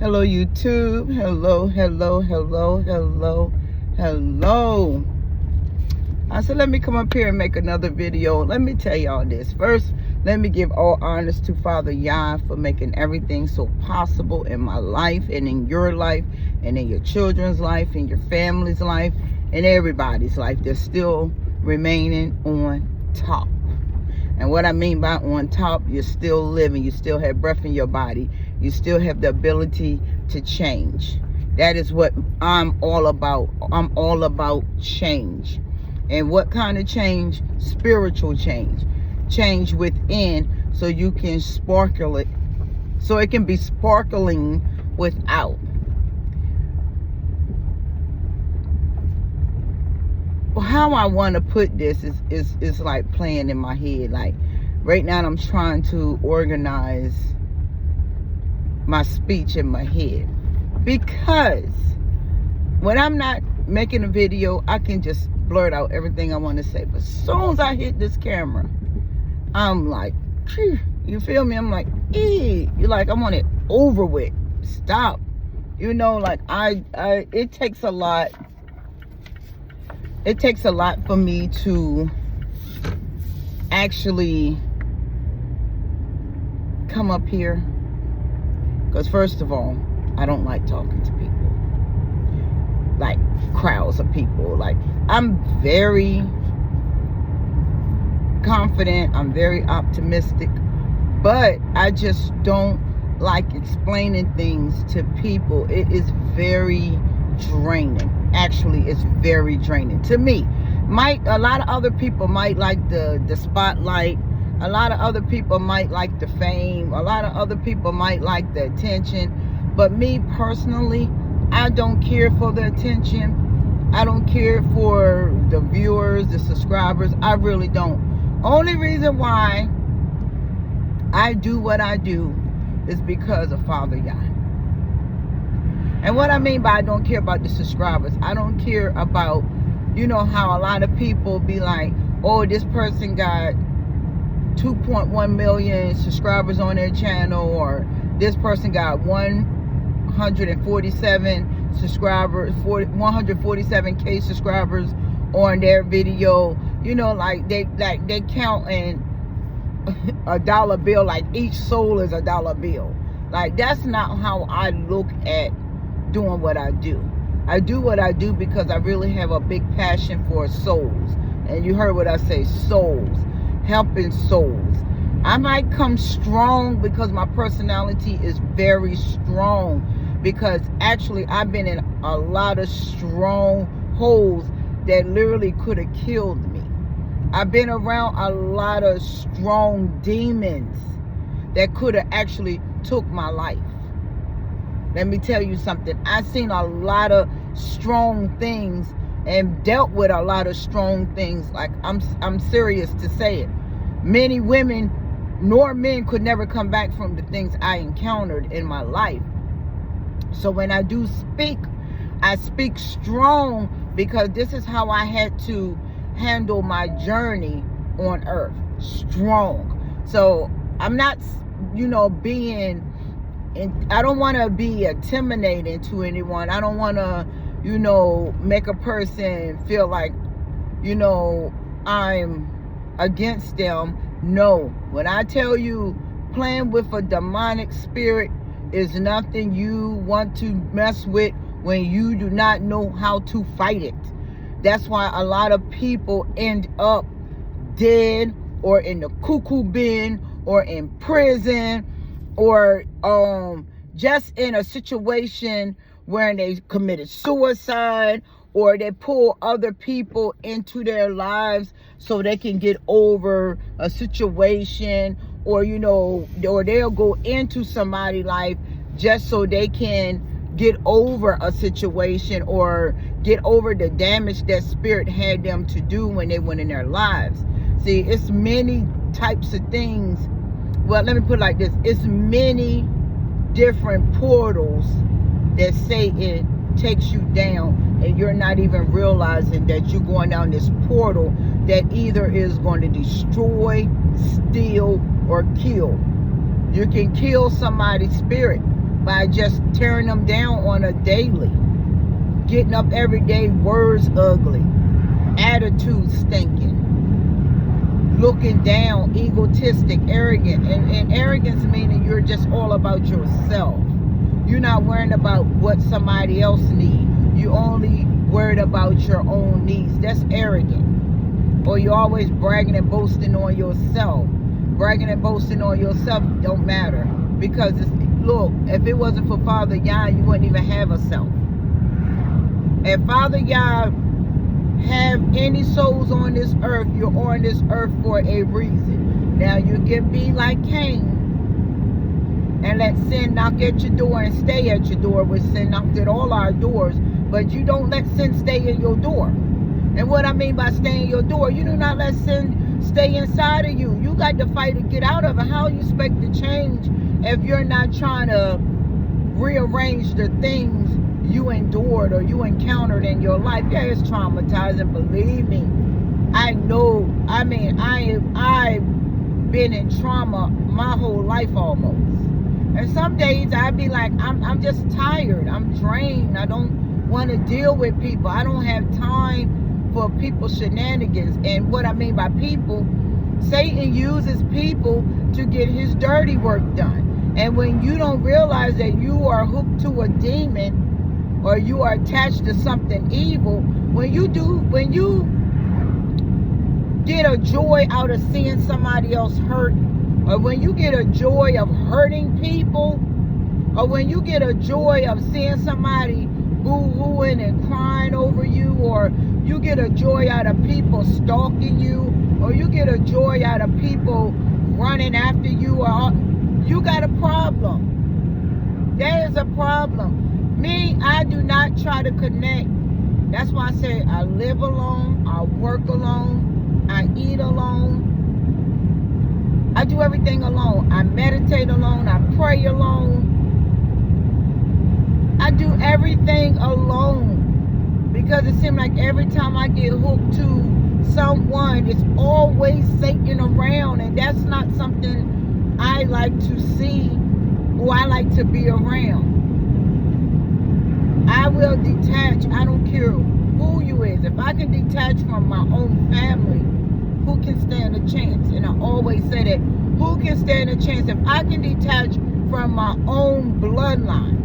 Hello, YouTube. Hello, hello, hello, hello, hello. I said, let me come up here and make another video. Let me tell y'all this. First, let me give all honors to Father YAH for making everything so possible in my life and in your life and in your children's life and your family's life and everybody's life. They're still remaining on top. And what I mean by on top, you're still living. You still have breath in your body. You still have the ability to change. That is what I'm all about. I'm all about change. And what kind of change? Spiritual change. Change within so you can sparkle it. So it can be sparkling without. How I want to put this is like playing in my head. Like right now I'm trying to organize my speech in my head, because when I'm not making a video I can just blurt out everything I want to say, but as soon as I hit this camera I'm like, phew, you feel me? I'm like, you're like, I want it over with. Stop. You know, like it takes a lot. It takes a lot for me to actually come up here. Because first of all, I don't like talking to people. Like crowds of people. Like I'm very confident. I'm very optimistic. But I just don't like explaining things to people. It is very draining. Actually, it's very draining to me. A lot of other people might like the spotlight. A lot of other people might like the fame. A lot of other people might like the attention. But me personally, I don't care for the attention. I don't care for the viewers, the subscribers. I really don't. Only reason why I do what I do is because of Father YAH. And what I mean by I don't care about the subscribers, I don't care about, you know, how a lot of people be like, oh, this person got 2.1 million subscribers on their channel, or this person got 147 subscribers, 147K subscribers on their video. You know, like they count in a dollar bill, like each soul is a dollar bill. Like that's not how I look at doing what I do. I do what I do because I really have a big passion for souls. And you heard what I say, souls, helping souls. I might come strong because my personality is very strong, because actually I've been in a lot of strongholds that literally could have killed me. I've been around a lot of strong demons that could have actually took my life. Let me tell you something. I've seen a lot of strong things and dealt with a lot of strong things. Like I'm serious to say it. Many women nor men could never come back from the things I encountered in my life. So when I do speak, I speak strong because this is how I had to handle my journey on earth. Strong. So I'm not, you know, I don't want to be intimidating to anyone. I don't want to, you know, make a person feel like, you know, I'm against them. No. When I tell you playing with a demonic spirit is nothing you want to mess with when you do not know how to fight it. That's why a lot of people end up dead or in the cuckoo bin or in prison, or just in a situation where they committed suicide, or they pull other people into their lives so they can get over a situation, or, you know, or they'll go into somebody's life just so they can get over a situation or get over the damage that spirit had them to do when they went in their lives. See, it's many types of things. Well, let me put it like this. It's many different portals that Satan takes you down, and you're not even realizing that you're going down this portal that either is going to destroy, steal, or kill. You can kill somebody's spirit. by just tearing them down on a daily. Getting up every day, words ugly, attitude stinking, looking down, egotistic, arrogant. And arrogance meaning you're just all about yourself. You're not worrying about what somebody else needs. You only worried about your own needs. That's arrogant. Or you're always bragging and boasting on yourself. Bragging and boasting on yourself don't matter. Because, look, if it wasn't for Father YAH, you wouldn't even have a self. If Father YAH have any souls on this earth, you're on this earth for a reason. Now, you can be like Cain and let sin knock at your door and stay at your door, which sin knocked at all our doors, but you don't let sin stay in your door. And what I mean by stay in your door, you do not let sin stay inside of you. You got to fight to get out of it. How you expect to change if you're not trying to rearrange the things you endured or you encountered in your life? Yeah, it's traumatizing, believe me. I know, I've been in trauma my whole life almost. And some days I'd be like, I'm just tired, I'm drained, I don't want to deal with people, I don't have time for people's shenanigans. And what I mean by people, Satan uses people to get his dirty work done. And when you don't realize that you are hooked to a demon or you are attached to something evil, when you get a joy out of seeing somebody else hurt, or when you get a joy of hurting people, or when you get a joy of seeing somebody boo-hooing and crying over you, or you get a joy out of people stalking you, or you get a joy out of people running after you, or you got a problem. There is a problem. Me, I do not try to connect. That's why I say I live alone, I work alone, I eat alone. I do everything alone. I meditate alone, I pray alone. I do everything alone. Because it seems like every time I get hooked to someone, it's always Satan around. And that's not something I like to see or I like to be around. I will detach. I don't care who you is. If I can detach from my own family, who can stand a chance? And I always say that, who can stand a chance? If I can detach from my own bloodline,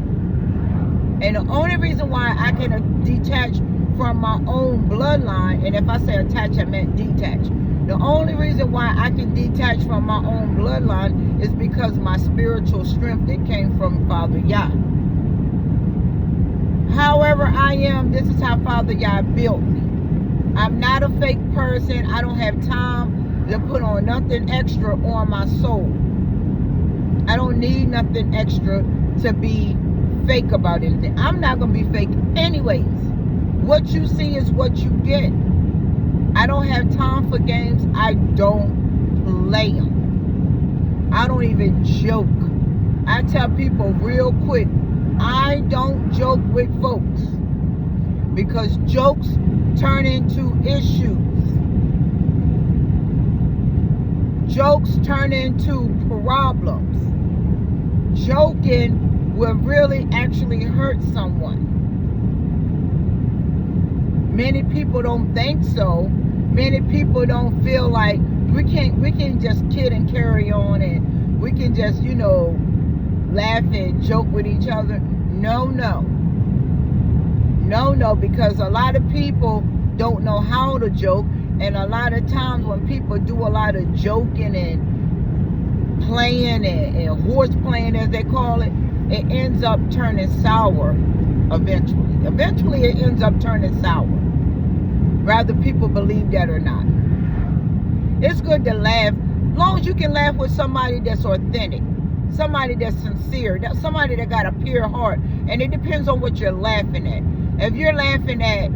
and the only reason why I can detach from my own bloodline, and if I say attach, I meant detach. The only reason why I can detach from my own bloodline is because my spiritual strength that came from Father YAH. However I am, this is how Father YAH built me. I'm not a fake person. I don't have time to put on nothing extra on my soul. I don't need nothing extra to be fake about anything. I'm not going to be fake anyways. What you see is what you get. I don't have time for games. I don't play them. I don't even joke. I tell people real quick, I don't joke with folks, because jokes turn into issues. Jokes turn into problems. Joking will really actually hurt someone. Many people don't think so. Many people don't feel like we can just kid and carry on, and we can just, laugh and joke with each other. No, because a lot of people don't know how to joke, and a lot of times when people do a lot of joking and playing and horse playing, as they call it, it ends up turning sour eventually. Eventually it ends up turning sour, whether people believe that or not. It's good to laugh, as long as you can laugh with somebody that's authentic, somebody that's sincere, somebody that got a pure heart. And it depends on what you're laughing at. If you're laughing at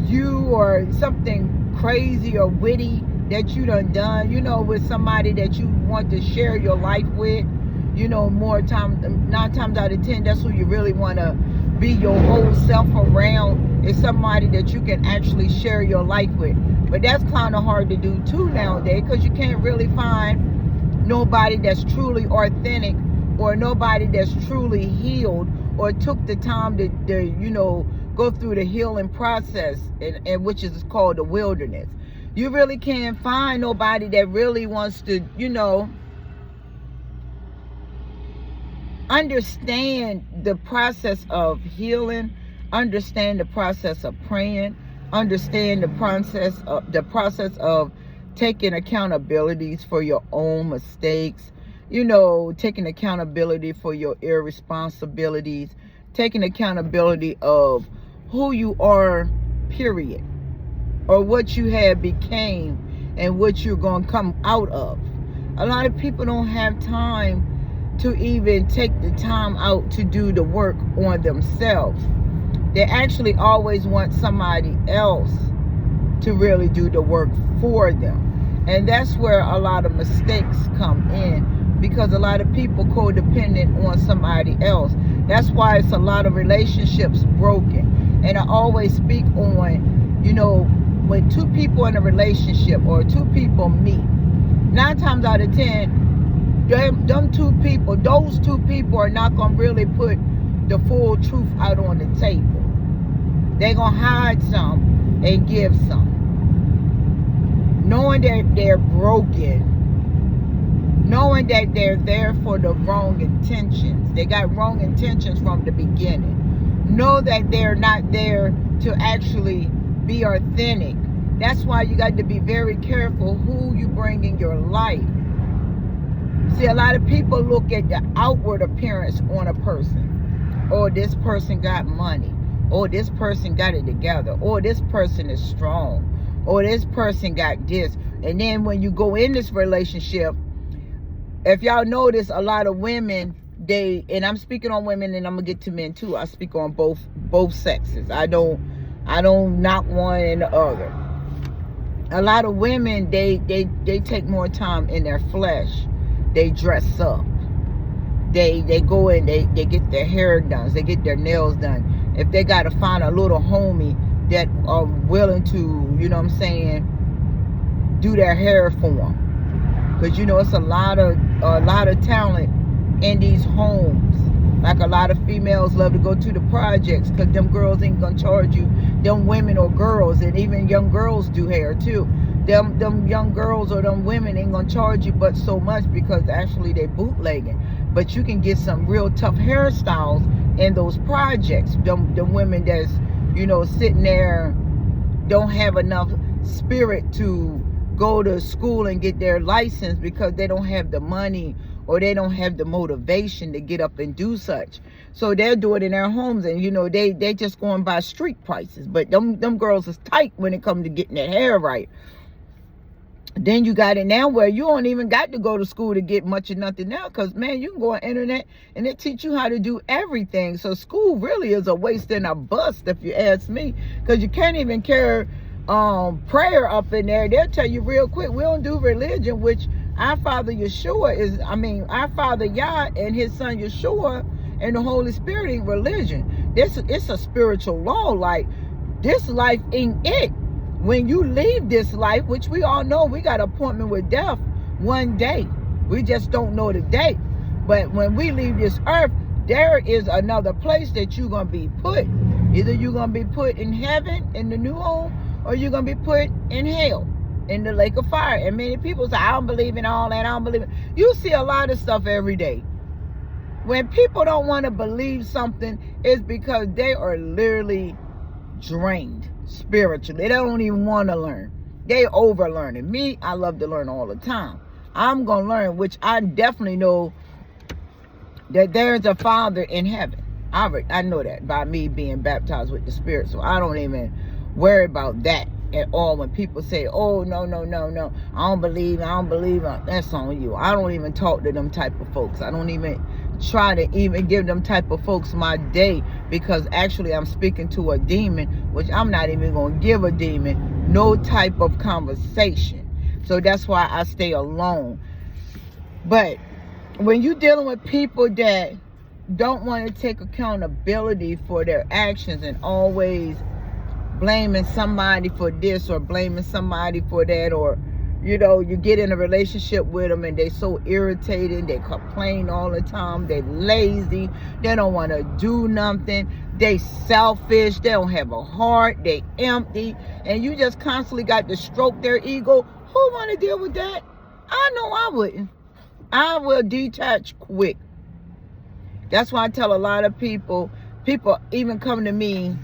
you or something crazy or witty that you done, with somebody that you want to share your life with, 9 times out of 10, that's who you really want to be your whole self around, is somebody that you can actually share your life with. But that's kind of hard to do too nowadays, because you can't really find nobody that's truly authentic or nobody that's truly healed or took the time to go through the healing process, and which is called the wilderness. You really can't find nobody that really wants to, understand the process of healing, understand the process of praying, understand the process of taking accountabilities for your own mistakes, taking accountability for your irresponsibilities, taking accountability of who you are, period, or what you have became and what you're going to come out of. A lot of people don't have time to even take the time out to do the work on themselves. They actually always want somebody else to really do the work for them. And that's where a lot of mistakes come in, because a lot of people codependent on somebody else. That's why it's a lot of relationships broken. And I always speak on, when two people in a relationship or two people meet, 9 times out of 10, those two people are not going to really put the full truth out on the table. They're going to hide some and give some. Knowing that they're broken. Knowing that they're there for the wrong intentions. They got wrong intentions from the beginning. Know that they're not there to actually be authentic. That's why you got to be very careful who you bring in your life. See, a lot of people look at the outward appearance on a person. Oh, this person got money. Oh, this person got it together. Oh, this person is strong. Oh, this person got this. And then when you go in this relationship, if y'all notice, a lot of women, and I'm speaking on women, and I'm gonna get to men too. I speak on both sexes. I don't knock one and the other. A lot of women, they take more time in their flesh. They dress up. They go in, they get their hair done. They get their nails done. If they got to find a little homie that are willing to, do their hair for them. Because, it's a lot of talent in these homes. Like a lot of females love to go to the projects because them girls ain't going to charge you. Them women or girls, and even young girls do hair too. Them young girls or them women ain't gonna charge you but so much, because actually they bootlegging. But you can get some real tough hairstyles in those projects. Them women that's, sitting there, don't have enough spirit to go to school and get their license because they don't have the money or they don't have the motivation to get up and do such. So they'll do it in their homes, and they just going by street prices. But them girls is tight when it comes to getting their hair right. Then you got it now where you don't even got to go to school to get much of nothing now, because, man, you can go on the internet and they teach you how to do everything. So school really is a waste and a bust, if you ask me, because you can't even carry prayer up in there. They'll tell you real quick, we don't do religion, which our Father Yeshua our Father YAH and his son Yeshua and the Holy Spirit ain't religion. It's a spiritual law. Like, this life ain't it. When you leave this life, which we all know, we got an appointment with death one day. We just don't know the date. But when we leave this earth, there is another place that you're going to be put. Either you're going to be put in heaven, in the new home, or you're going to be put in hell, in the lake of fire. And many people say, I don't believe in all that. I don't believe it. You see a lot of stuff every day. When people don't want to believe something, it's because they are literally drained spiritually. They don't even want to learn. They over learning. Me, I love to learn all the time. I'm going to learn, which I definitely know that there's a Father in heaven. I know that by me being baptized with the Spirit. So I don't even worry about that at all. When people say, oh, no, I don't believe. That's on you. I don't even talk to them type of folks. I don't even try to even give them type of folks my day, because actually I'm speaking to a demon, which I'm not even going to give a demon no type of conversation. So that's why I stay alone. But when you're dealing with people that don't want to take accountability for their actions and always blaming somebody for this or blaming somebody for that, or You know, you get in a relationship with them and they so irritating. They complain all the time. They lazy. They don't want to do nothing. They selfish. They don't have a heart. They empty. And you just constantly got to stroke their ego. Who want to deal with that? I know I wouldn't. I will detach quick. That's why I tell a lot of people even come to me,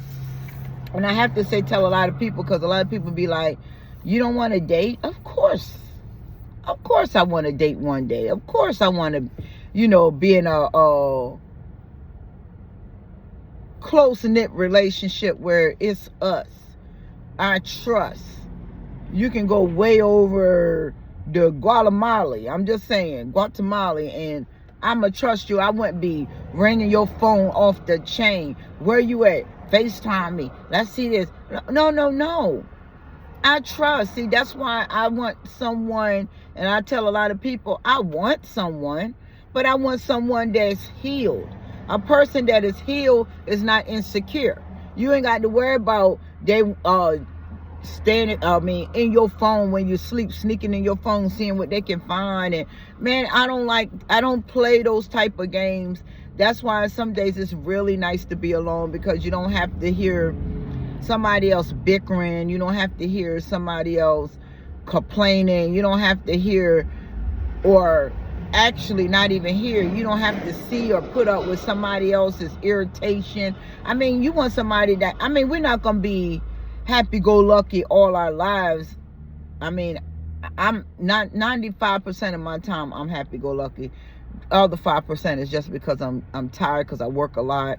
and I have to say tell a lot of people, because a lot of people be like, you don't want to date? Of course I want to date one day. Of course I want to, you know, be in a close-knit relationship where it's us. I trust. You can go way over the Guatemala. I'm just saying, Guatemala, and I'ma trust you. I wouldn't be ringing your phone off the chain. Where you at? FaceTime me. Let's see this. No. I trust. See, that's why I want someone, and I tell a lot of people, I want someone, but I want someone that's healed. A person that is healed is not insecure. You ain't got to worry about they in your phone when you sleep, sneaking in your phone, seeing what they can find. And man, I don't play those type of games. That's why some days it's really nice to be alone, because you don't have to hear somebody else bickering. You don't have to hear somebody else complaining. You don't have to hear, or actually not even hear, you don't have to see or put up with somebody else's irritation. I mean, you want somebody that, I mean, we're not going to be happy-go-lucky all our lives. I mean, I'm not 95% of my time I'm happy-go-lucky. Other 5% is just because I'm tired, because I work a lot.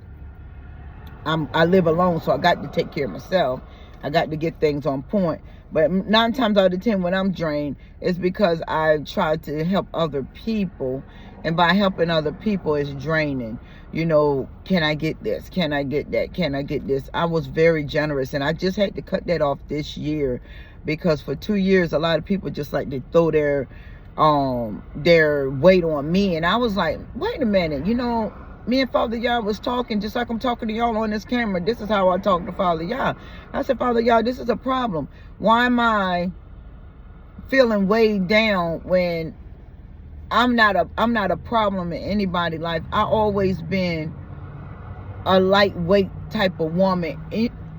I live alone, so I got to take care of myself. I got to get things on point. But 9 times out of 10, when I'm drained, it's because I try to help other people, and by helping other people, it's draining. You know, can I get this? Can I get that? Can I get this? I was very generous, and I just had to cut that off this year, because for 2 years, a lot of people just like to throw their weight on me, and I was like, wait a minute, you know, me and Father YAH was talking just like I'm talking to y'all on this camera. This is how I talk to Father YAH. I said, Father YAH, this is a problem. Why am I feeling weighed down when I'm not a problem in anybody's life? I always been a lightweight type of woman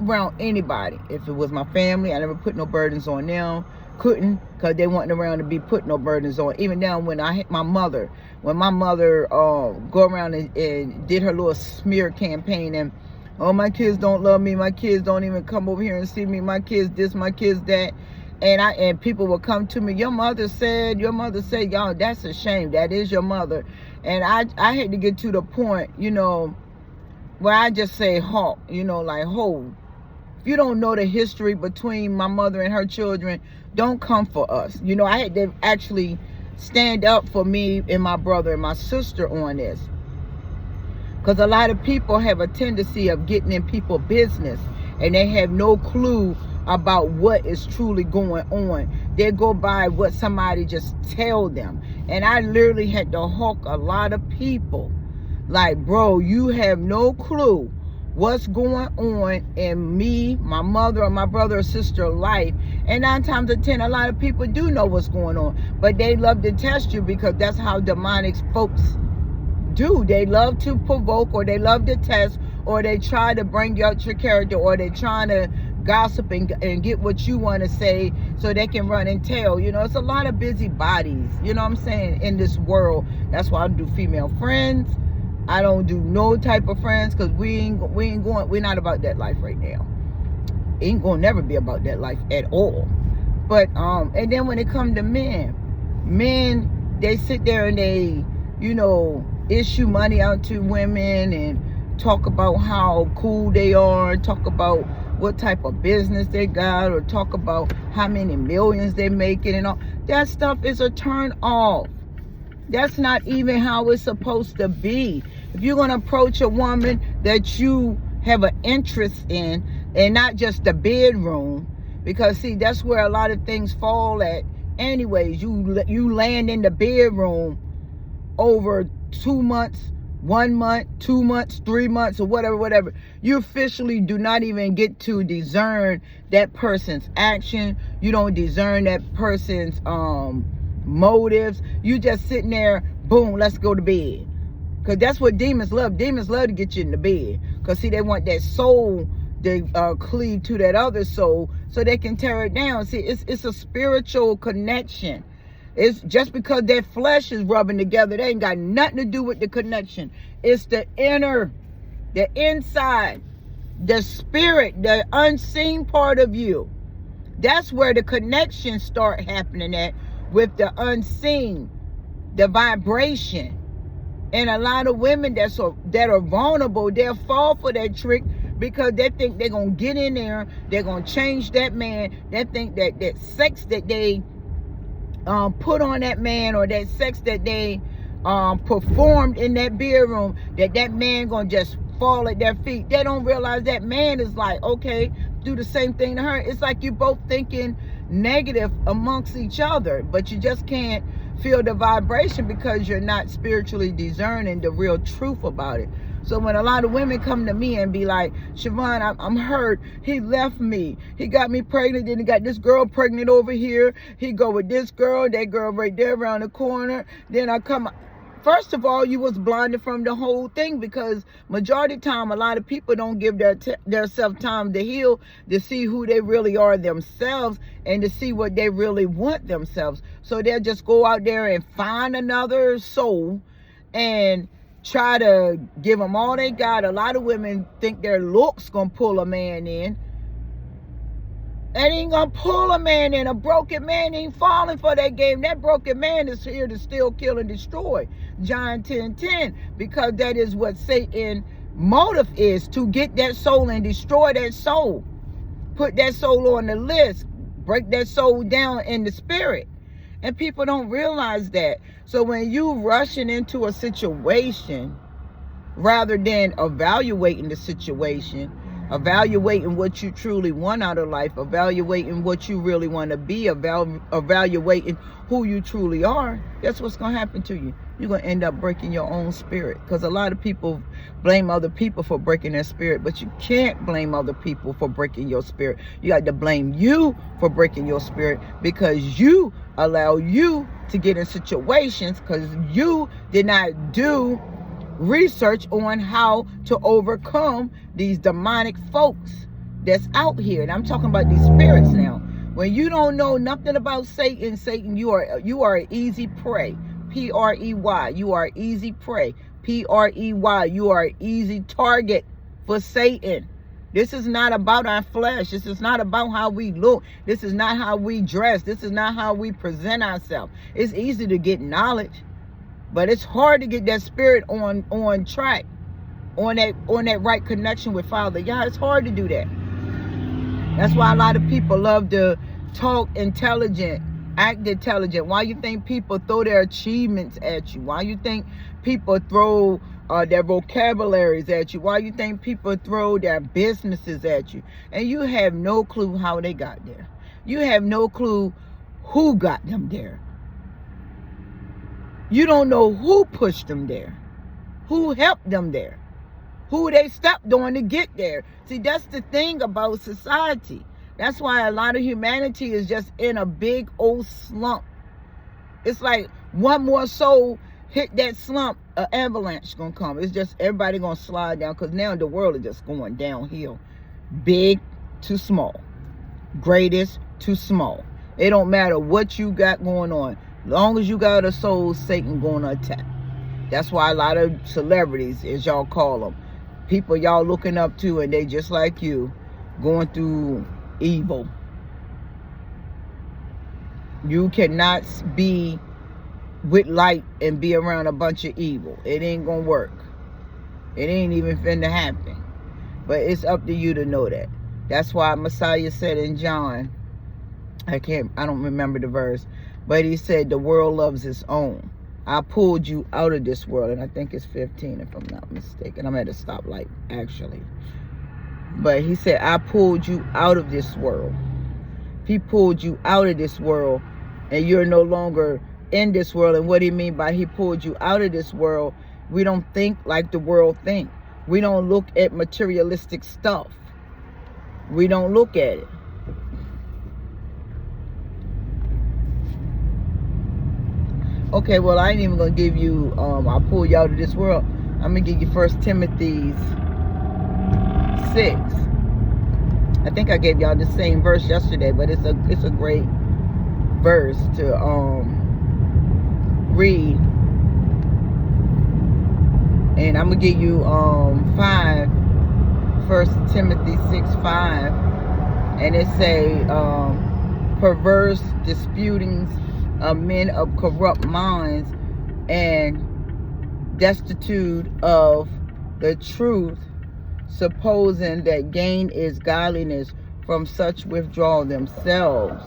around anybody. If it was my family, I never put no burdens on them. Couldn't, because they wasn't around to be put no burdens on. Even down when I hit my mother, when my mother go around and did her little smear campaign, and oh, my kids don't love me, my kids don't even come over here and see me, my kids this, my kids that, and people will come to me, your mother said, y'all, that's a shame, that is your mother. And I had to get to the point, you know, where I just say, halt, you know, like, hold. If you don't know the history between my mother and her children, don't come for us. You know, I had to actually stand up for me and my brother and my sister on this. Because a lot of people have a tendency of getting in people's business, and they have no clue about what is truly going on. They go by what somebody just tell them. And I literally had to hawk a lot of people. Like, bro, you have no clue what's going on in me, my mother, or my brother or sister life. And 9 times out of 10, a lot of people do know what's going on, but they love to test you, because that's how demonic folks do. They love to provoke, or they love to test, or they try to bring out your character, or they trying to gossip and get what you want to say so they can run and tell. You know, it's a lot of busy bodies, you know what I'm saying, in this world. That's why I do female friends. I don't do no type of friends, because we're not about that life right now. Ain't gonna never be about that life at all. But and then when it comes to men, they sit there and they, you know, issue money out to women and talk about how cool they are, talk about what type of business they got, or talk about how many millions they making and all. That stuff is a turn off. That's not even how it's supposed to be. If you're going to approach a woman that you have an interest in, and not just the bedroom, because see, that's where a lot of things fall at anyways. You land in the bedroom over 2 months, 1 month, 2 months, 3 months, or whatever. You officially do not even get to discern that person's action. You don't discern that person's motives. You just sitting there, boom, let's go to bed. Because that's what demons love. Demons love to get you in the bed. Because see, they want that soul to cleave to that other soul so they can tear it down. See, it's a spiritual connection. It's just because their flesh is rubbing together, they ain't got nothing to do with the connection. It's the inner, the inside, the spirit, the unseen part of you. That's where the connections start happening at, with the unseen, the vibration. And a lot of women that are vulnerable, they'll fall for that trick because they think they're going to get in there, they're going to change that man. They think that that sex that they put on that man, or that sex that they performed in that bedroom, that man gonna just fall at their feet. They don't realize that man is like, okay, do the same thing to her. It's like you both thinking negative amongst each other, but you just can't feel the vibration because you're not spiritually discerning the real truth about it. So when a lot of women come to me and be like, Siobhan, I'm hurt. He left me. He got me pregnant. Then he got this girl pregnant over here. He go with this girl, that girl right there around the corner. Then I come. First of all, you was blinded from the whole thing, because majority of the time, a lot of people don't give their self time to heal, to see who they really are themselves, and to see what they really want themselves. So they'll just go out there and find another soul and try to give them all they got. A lot of women think their looks gonna pull a man in. It ain't gonna pull a man in. A broken man ain't falling for that game. That broken man is here to steal, kill, and destroy. John 10:10, because that is what Satan's motive is, to get that soul and destroy that soul. Put that soul on the list. Break that soul down in the spirit. And people don't realize that. So when you rushing into a situation, rather than evaluating the situation, evaluating what you truly want out of life, evaluating what you really want to be, evaluating who you truly are, that's what's going to happen to you. You're going to end up breaking your own spirit. Because a lot of people blame other people for breaking their spirit, but you can't blame other people for breaking your spirit. You got to blame you for breaking your spirit, because you allow you to get in situations, because you did not do research on how to overcome these demonic folks that's out here. And I'm talking about these spirits now. When you don't know nothing about Satan, you are an easy prey. P-R-E-Y. You are easy prey. P-R-E-Y. You are an easy target for Satan. This is not about our flesh. This is not about how we look. This is not how we dress. This is not how we present ourselves. It's easy to get knowledge, but it's hard to get that spirit on track, on that right connection with Father YAH. It's hard to do that. That's why a lot of people love to talk intelligent, act intelligent. Why you think people throw their achievements at you? Why you think people throw their vocabularies at you? Why you think people throw their businesses at you? And you have no clue how they got there. You have no clue who got them there. You don't know who pushed them there, who helped them there, who they stepped on to get there. See, that's the thing about society. That's why a lot of humanity is just in a big old slump. It's like one more soul hit that slump, an avalanche gonna come. It's just everybody gonna slide down, because now the world is just going downhill. Big to small, greatest to small. It don't matter what you got going on. Long as you got a soul, Satan gonna attack. That's why a lot of celebrities, as y'all call them, people y'all looking up to, and they just like you, going through evil. You cannot be with light and be around a bunch of evil. It ain't gonna work. It ain't even finna happen. But it's up to you to know that. That's why Messiah said in John, I don't remember the verse, but he said the world loves its own. I pulled you out of this world. And I think it's 15 if I'm not mistaken. I'm at a stoplight actually. But he said, I pulled you out of this world. He pulled you out of this world, and you're no longer in this world. And what do you mean by he pulled you out of this world? We don't think like the world think. We don't look at materialistic stuff. We don't look at it. Okay, well, I ain't even gonna give you. I'll pull you out of this world. I'm gonna give you 1 Timothy 6. I think I gave y'all the same verse yesterday, but it's a great verse to read. And I'm gonna give you 1 Timothy 6:5, and it say perverse disputings of men of corrupt minds and destitute of the truth, supposing that gain is godliness, from such withdraw themselves.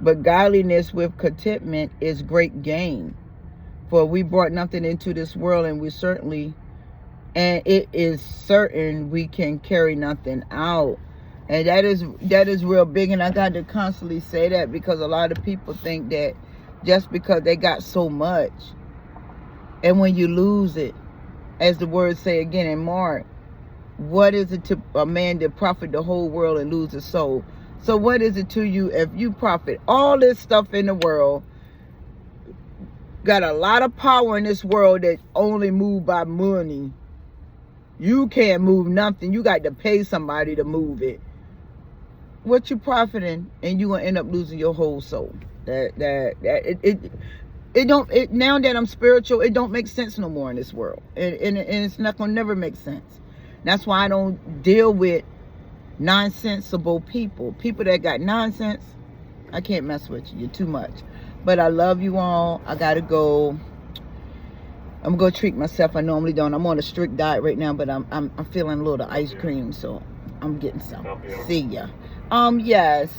But godliness with contentment is great gain. For we brought nothing into this world, and it is certain we can carry nothing out. And that is real big, and I got to constantly say that, because a lot of people think that just because they got so much, and when you lose it, as the words say again in Mark, what is it to a man to profit the whole world and lose his soul? So what is it to you if you profit all this stuff in the world, got a lot of power in this world that only move by money? You can't move nothing. You got to pay somebody to move it. What you profiting, and you gonna end up losing your whole soul. Now that I'm spiritual, it don't make sense no more in this world, and it's not gonna never make sense. That's why I don't deal with nonsensible people that got nonsense. I can't mess with you. You're too much. But I love you all. I gotta go. I'm gonna treat myself. I normally don't. I'm on a strict diet right now, but I'm feeling a little ice cream, so I'm getting some. See ya. Yes.